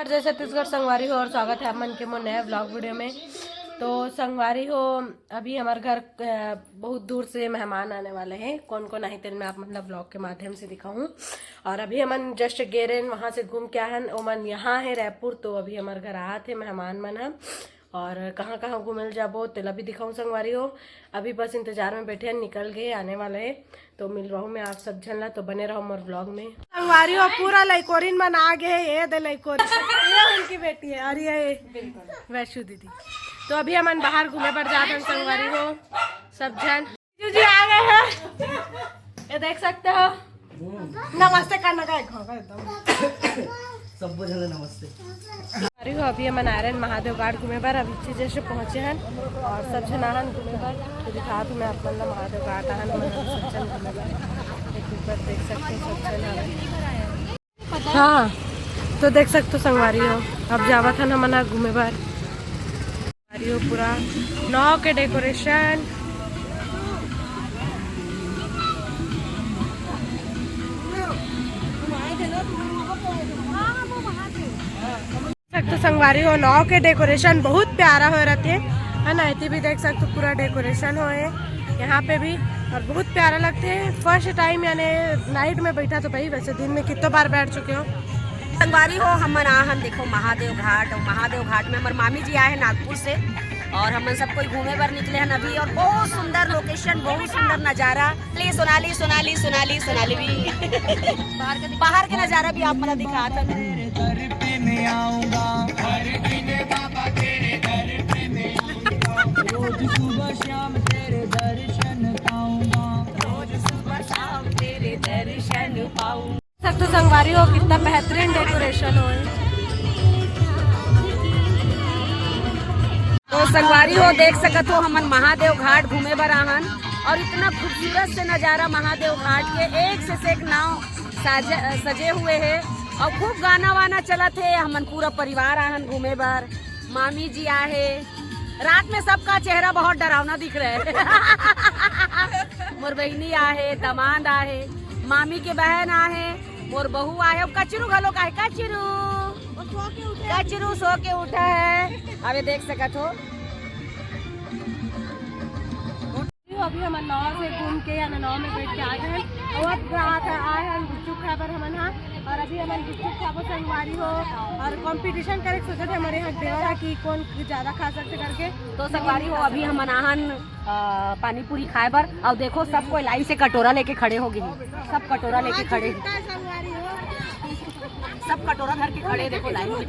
नमस्कार, जय छत्तीसगढ़ संगवारी हो और स्वागत है आप मन के मोर नए ब्लॉग वीडियो में। तो संगवारी हो, अभी हमारे घर बहुत दूर से मेहमान आने वाले हैं। कौन कौन आई तेरे में आप मतलब ब्लॉग के माध्यम से दिखाऊं। और अभी हमन जस्ट गेरेन वहाँ से घूम के आए ओमन यहाँ है रायपुर। तो अभी हमारे घर आए थे मेहमान मन हम, और कहाँ कहाँ घूमल जाबो तेला भी दिखाऊं संगवारी हो। अभी बस इंतजार में बैठे हैं, निकल गए आने वाले है। तो मिल रहा हूँ मैं आप सब झन ला, तो बने रहो मोर ब्लॉग में। संगवारी हो पूरा लइकोरिन मन आ गए, ये दे लइकोरिन ये उनकी बेटी है और ये वैशु दीदी। तो अभी हम बाहर घूमे पर जाते हैं संगवारी हो सब जन। जी आ गए हैं, ये देख सकते हो। नमस्ते करना का एकदम सब बोझले नमस्ते। अरे हो अभी हम नारायण महादेव घाट घूमे पर अभी जैसे पहुँचे हैं और सब जन आहन घूमे पर। तो दिखा दूँ मैं आप मतलब महादेव घाट आहन सब जन घूमे पर। एक बार देख सकते हो सब जन। हाँ तो देख सकते हो संगवारी हो, अब जावा था ना मना घूमे पर। संगवारी हो पूरा नाव के डेकोरेशन, तो संगवारी हो नाव के डेकोरेशन बहुत प्यारा हो रहते है ना। इतनी भी देख सकते हो पूरा डेकोरेशन हो है यहाँ पे भी, और बहुत प्यारा लगते हैं। फर्स्ट टाइम यानी नाइट में बैठा तो भाई, वैसे दिन में कितने बार बैठ चुके हो। संगवारी हो हमन आहन देखो महादेव घाट, और महादेव घाट में हमारे मामी जी आए हैं नागपुर से, और हमन सब कोई घूमे पर निकले हैं अभी। और बहुत सुंदर लोकेशन, बहुत सुंदर नजारा। सोनाली सोनाली सोनाली सोनाली भी बाहर के नजारा भी आप मतलब दिखा रोज सुबह शाम तेरे दर्शन पाऊंगा, रोज सुबह शाम तेरे दर्शन पाऊंगा। सब तो संगवारी हो कितना बेहतरीन डेकोरेशन हो। तो संगवारी हो देख सकत हो हमन महादेव घाट घूमे बर आहन, और इतना खूबसूरत से नजारा महादेव घाट के। एक से एक नाव सजे हुए है और खूब गाना वाना चलत है। हमन पूरा परिवार आहन घूमे बर। मामी जी आहे, रात में सबका चेहरा बहुत डरावना दिख रहा है। मोर बहनी आहे, दमाद आहे, मामी के बहन आहे, मोर बहू आहे, कचरू घलो का है। कचरू सो के उठा है। अबे देख सकत हो अभी हम नाव से घूम के या नाव में बैठ के आ गए हैं। और अब आए हैं गुपचुप खा पर हमन हाँ, और अभी हम गुपचुप खाबो संगवारी हो। और कंपटीशन करे सोचते थे हमारे यहाँ देवरा की कौन ज्यादा खा सकते करके। तो संगवारी हो अभी हम आहन पानी पूरी खाए बर, और देखो सब कोई लाइन से कटोरा लेके खड़े हो गए। सब कटोरा लेके खड़े, सब कटोरा धर के खड़े, देखो लाइन में।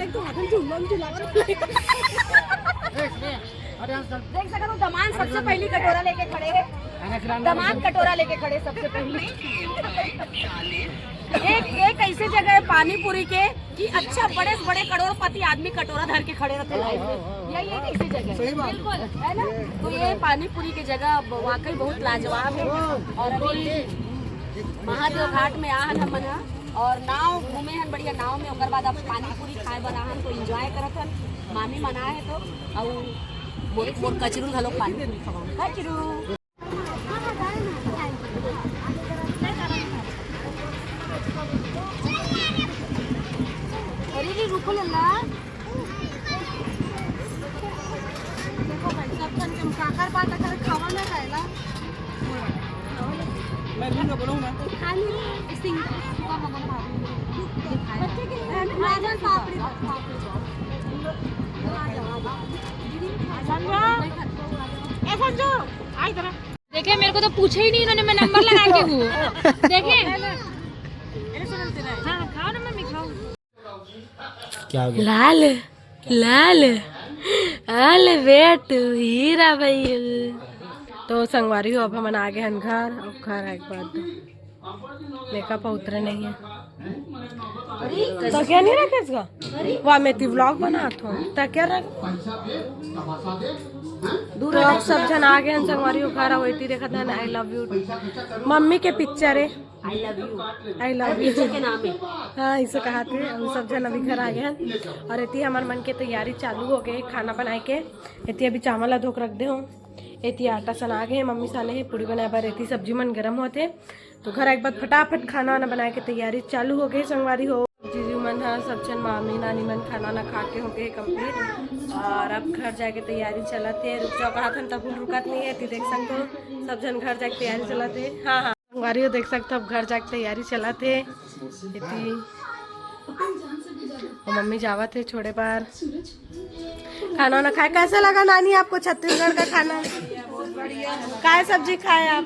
देख सकते हो दमान सबसे पहली कटोरा लेके खड़े है। दमान कटोरा लेके खड़े सबसे पहले। एक ऐसी जगह है पानी पूरी के कि अच्छा बड़े बड़े करोड़पति आदमी कटोरा धर के खड़े रहते लाइन में। यही एक ऐसी जगह है, बिल्कुल है ना। तो ये पानी पूरी की जगह वाकई बहुत लाजवाब है। और अभी महादेव घाट में आहन हमन और नाव घूमे हैं बढ़िया नाव में। ओकर बाद अब पानी पूरी खाए बर आहन, तो एंजॉय करत हन। मामी मना है तो और मोर कचरू घलो पानी पूरी खवाऊं। कचरू अरे रुको लल्ला, देखो भाई सब जन के काकर बात कर खावा ना खाएला। मैं भी ना बोलूं ना खाली सिंग का मगन भाभी बच्चे के लिए राजन पापड़ी देखे मेरे को तो पूछे ही नहीं इन्होंने, मैं नंबर लगा के हूँ। देखे हाँ खाओ ना मम्मी खाओ। क्या हो गया? लाल लाल लाल बेट हीरा भाई। तो संगवारी हो अब हम आ गए हैं घर। अब घर एक बार मेकअप उतरे नहीं है तो क्या नहीं रखे इसका वाह मैं ती व्लॉग बनाता हूँ तो क्या रख। तो अब सब जन आ गए हैं संगवारी हो घर। वही देखा था आई लव यू मम्मी के पिक्चर है। आई लव यू के नाम है। हाँ इसे कहा थे। हम सब जन अभी घर आ गए हैं और इतनी हमारे मन की तैयारी चालू हो गई खाना बनाए के। इतनी अभी चावल धोक रख दे हूँ, इतनी आटा सना गए मम्मी साने है पूरी बनाए बार। इतनी सब्जी मन गर्म होते तो घर एक बार फटाफट खाना वाना बना के तैयारी चालू हो गई संगवारी हो। जीजू मन मन है सब जन मामी नानी मन खाना ना खा के हो गए कंप्लीट और अब घर जाके तैयारी चलत है। रुक जाओ कहा था तब रुकत नहीं है ती देख सकते हो सब जन घर जाके तैयारी चलत है। हाँ हाँ संगवारी देख सकते हो अब घर जाके तैयारी चलत है। मम्मी जावत है छोड़े पर खाना ना खाए। कैसा लगा नानी आपको छत्तीसगढ़ का खाना? काय सब्जी खाए आप?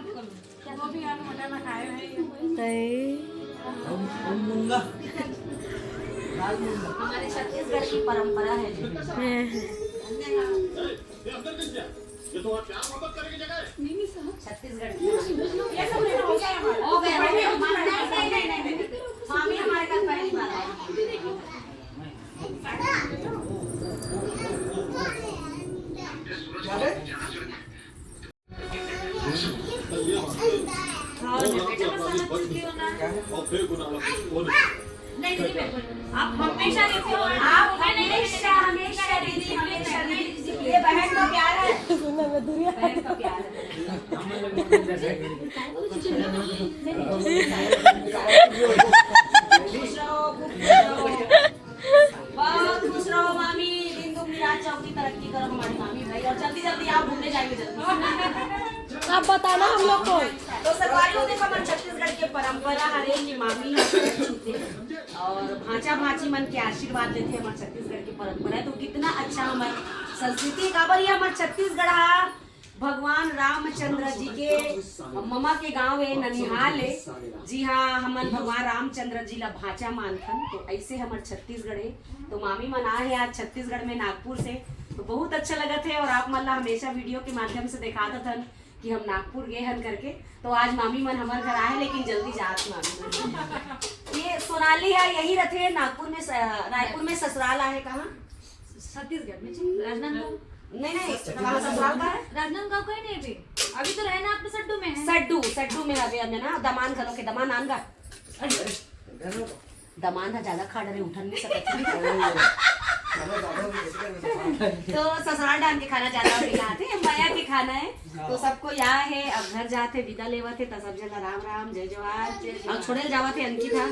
हमारे छत्तीसगढ़ की परंपरा है छत्तीसगढ़ हो गया मामी हमारे घर पहली बार आई। आप हमेशा देते हो, आप हमेशा हमेशा दीदी हमेशा दीदी। ये बहन का प्यार है, बहन का प्यार बहुत खुश रहो मामी, दिन दुगनी रात चौकी तरक्की करो हमारी मामी भाई। और जल्दी जल्दी आप घूमने जाएंगे जल्दी। आप बताना हम लोग को। तो सरवारियों देखो हमारे छत्तीसगढ़ की परंपरा हरे की मामी और भांचा भांची मन के आशीर्वाद लेते हमारे छत्तीसगढ़ की परंपरा है। तो कितना अच्छा हमारी संस्कृति काबर ये हमारे छत्तीसगढ़ भगवान रामचंद्र जी के ममा के गांव है ननिहाल है। जी हाँ हमन भगवान रामचंद्र जी ला भांचा मानथन। तो ऐसे हमारे छत्तीसगढ़ है। तो मामी मन आए हैं आज छत्तीसगढ़ में नागपुर से। तो बहुत अच्छा लगा थे और आप मन ला हमेशा वीडियो के माध्यम से दिखाता था कि हम नागपुर गए हन करके। तो आज मामी मन हमारे घर आए लेकिन जल्दी जात मामी। ये सोनाली है यही रहते नागपुर में रायपुर में ससुराल है। कहाँ? छत्तीसगढ़ में राजनांदगांव। नहीं कहाँ ससुराल का है? राजनांदगांव का ही नहीं अभी तो रहना आपने सड्डू में है। सड्डू में अभी हमने ना दमान घरों के दमान आन का दमान था ज्यादा खा रहे उठन नहीं सकते। तो ससुराल डाल के खाना ज्यादा खिलाते माया के खाना है। तो सबको यहाँ है अब घर जाते विदा लेवा थे तो सब जन राम राम जय जवाहर और छोड़े जावा थे अंकिता।